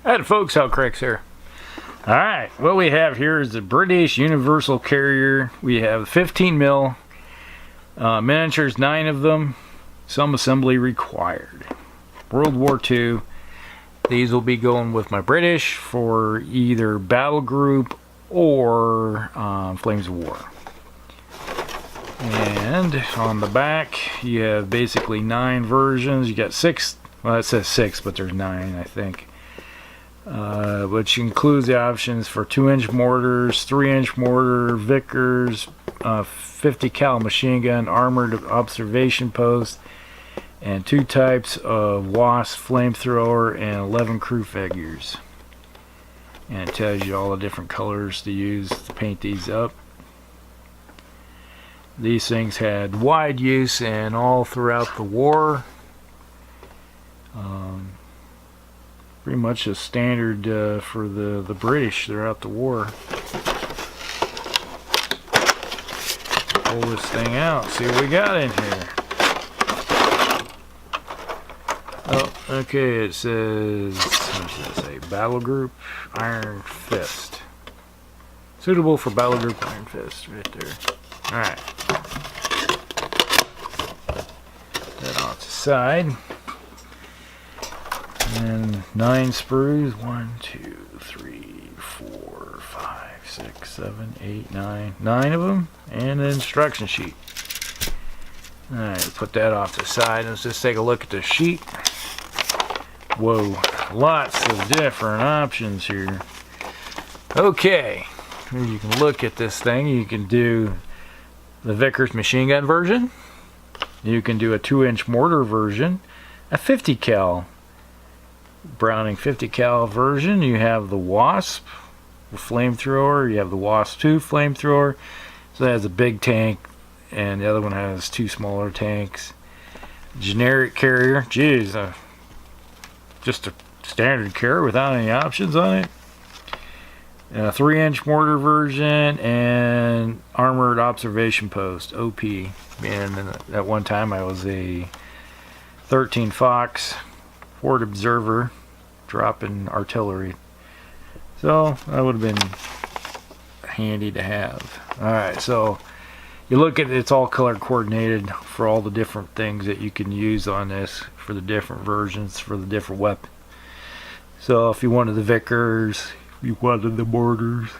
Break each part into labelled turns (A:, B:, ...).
A: Hi folks, Hal Cricks here. Alright, what we have here is the British Universal Carrier. We have 15 mil miniatures, 9 of them, some assembly required. World War II. These will be going with my British for either Battlegroup or Flames of War. And on the back you have basically 9 versions. You got 6, well it says 6 but there's 9 I think. Which includes the options for 2-inch mortars, 3-inch mortar, Vickers, 50 cal machine gun, armored observation post, and 2 types of Wasp flamethrower and 11 crew figures. And it tells you all the different colors to use to paint these up. These things had wide use and all throughout the war. Pretty much a standard for the British throughout the war. Pull this thing out, see what we got in here. Oh, okay, it says, what should I say, Battlegroup Iron Fist. Suitable for Battlegroup Iron Fist, right there. Alright. That off the side. And 9 sprues. 1, 2, 3, 4, 5, 6, 7, 8, 9. 9 of them. And an instruction sheet. Alright, put that off the side. Let's just take a look at the sheet. Whoa, lots of different options here. Okay, you can look at this thing. You can do the Vickers machine gun version. You can do a 2-inch mortar version. A 50 cal Browning 50 cal version. You have the Wasp flamethrower. You have the Wasp 2 flamethrower. So that has a big tank, and the other one has 2 smaller tanks. Generic carrier. Geez, just a standard carrier without any options on it. A 3-inch mortar version and armored observation post (OP). And at one time I was a 13 Fox Ford observer dropping artillery, so that would have been handy to have. Alright, so you look at it, it's all color coordinated for all the different things that you can use on this for the different versions for the different weapons. So if you wanted the Vickers, if you wanted the mortars,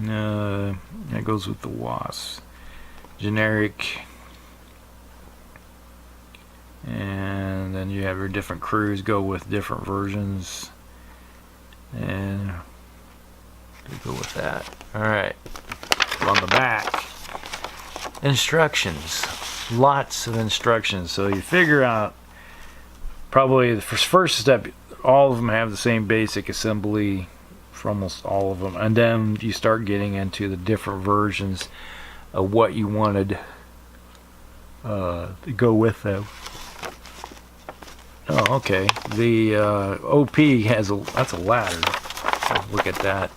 A: that goes with the Wasp. Generic. And then you have your different crews go with different versions, and we go with that. Alright, on the back, instructions, lots of instructions. So you figure out, probably the first step, all of them have the same basic assembly for almost all of them, and then you start getting into the different versions of what you wanted to go with them. Oh, okay. The OP has that's a ladder. Look at that.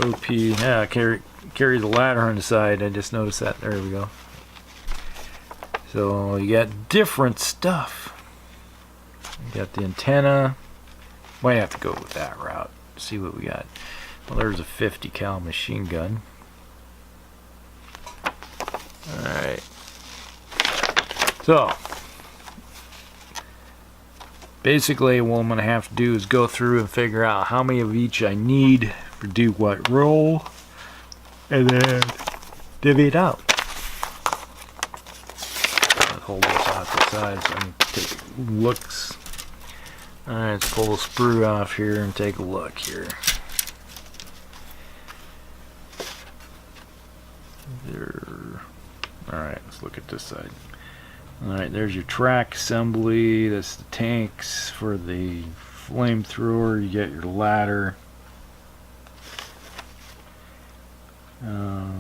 A: OP, yeah, carry the ladder on the side. I just noticed that. There we go. So you got different stuff. You got the antenna. Might have to go with that route. See what we got. Well, there's a 50 cal machine gun. Alright. So basically what I'm going to have to do is go through and figure out how many of each I need to do what role, and then divvy it out. I'll hold this off the side so I can take looks. Alright, let's pull the sprue off here and take a look here. Alright, let's look at this side. Alright, there's your track assembly. That's the tanks for the flamethrower. You get your ladder. That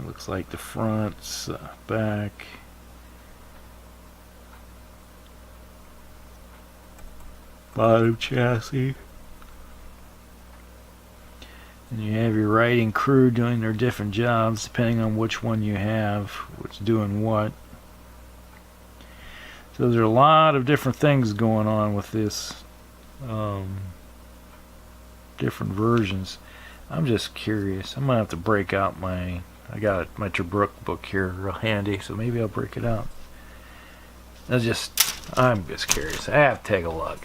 A: looks like the fronts, back. Bottom chassis. And you have your riding crew doing their different jobs depending on which one you have, what's doing what. So there's a lot of different things going on with this different versions. I'm just curious. I'm gonna have to break out I got my Tobruk book here real handy, so maybe I'll break it out. I'm just curious. I have to take a look.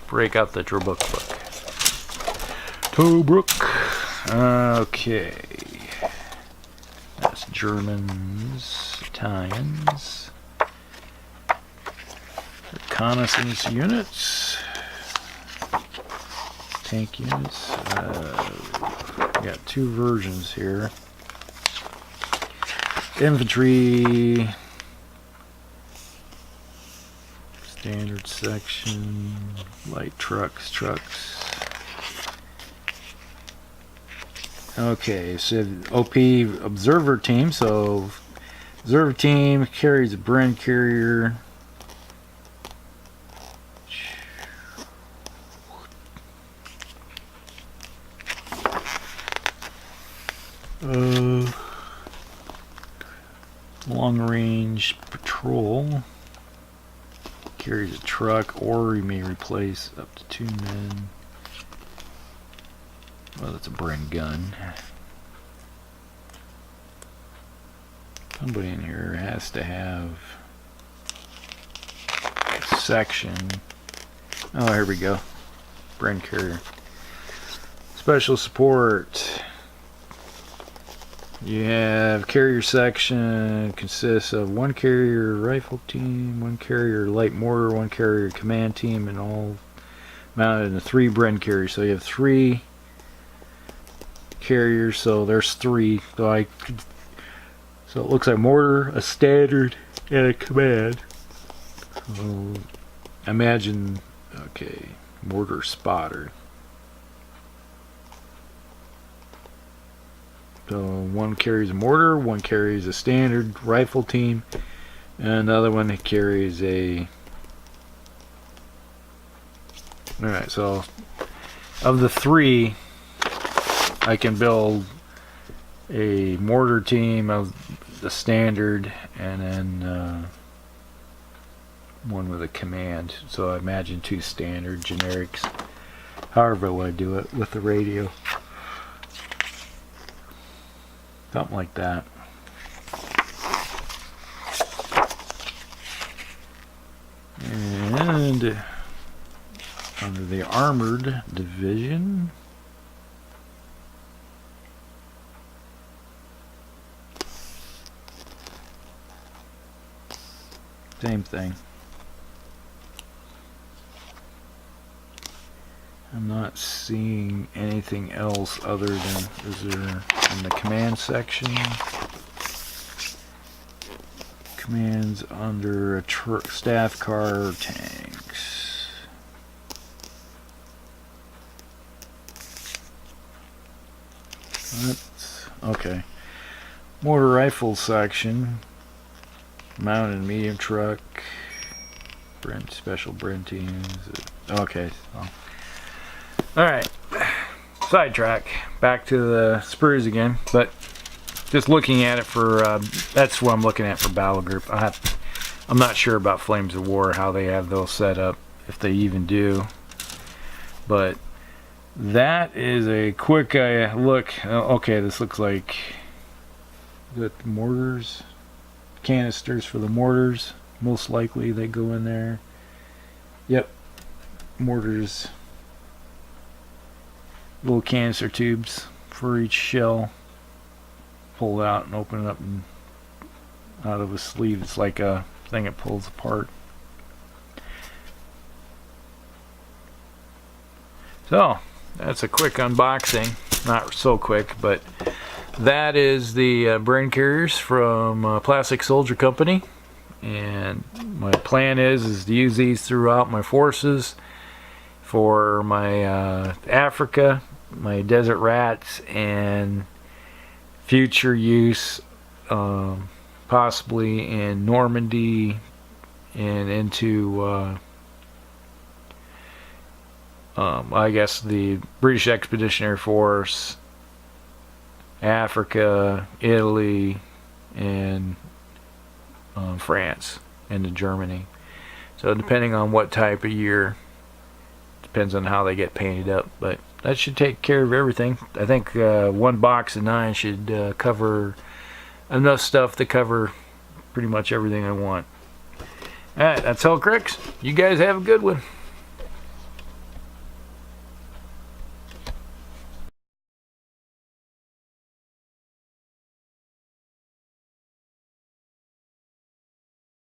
A: Break out the Tobruk book. Tobruk. Okay. That's Germans, Italians. Reconnaissance units. Tank units. We got two versions here. Infantry. Standard section. Light trucks. Okay, so OP observer team. So observer team carries a Bren carrier. Long range patrol. Carries a truck, or he may replace up to 2 men. Well, that's a Bren gun. Somebody in here has to have a section. Oh, here we go. Bren carrier. Special support. You have carrier section, consists of 1 carrier rifle team, 1 carrier light mortar, 1 carrier command team, and all mounted in 3 Bren carriers. So you have 3 carriers, so there's 3. So it looks like mortar, a standard, and a command. So imagine, okay, mortar spotter. So 1 carries a mortar, 1 carries a standard rifle team, and another one carries a... Alright, so of the 3, I can build a mortar team of the standard, and then one with a command. So I imagine 2 standard generics. However I want to do it with the radio. Something like that. And under the armored division, same thing. I'm not seeing anything else other than, is there in the command section? Commands under a staff car, tanks. That's okay. Mortar rifle section. Mounted medium truck. Special Bren teams. Okay. Well. Alright, sidetrack, back to the sprues again, but just looking at it for, that's what I'm looking at for Battlegroup. I'm not sure about Flames of War, how they have those set up, if they even do, but that is a quick look. Okay, this looks like, is it mortars? Canisters for the mortars, most likely they go in there. Yep, mortars. Little canister tubes for each shell. Pull it out and open it up and out of a sleeve. It's like a thing it pulls apart. So that's a quick unboxing. Not so quick, but that is the Bren carriers from Plastic Soldier Company, and my plan is to use these throughout my forces for my Africa, my desert rats, and future use possibly in Normandy and into I guess the British Expeditionary Force, Africa, Italy, and France, and to Germany. So depending on what type of year, depends on how they get painted up. But that should take care of everything. I think one box of 9 should cover enough stuff to cover pretty much everything I want. Alright, that's all, Cricks. You guys have a good one.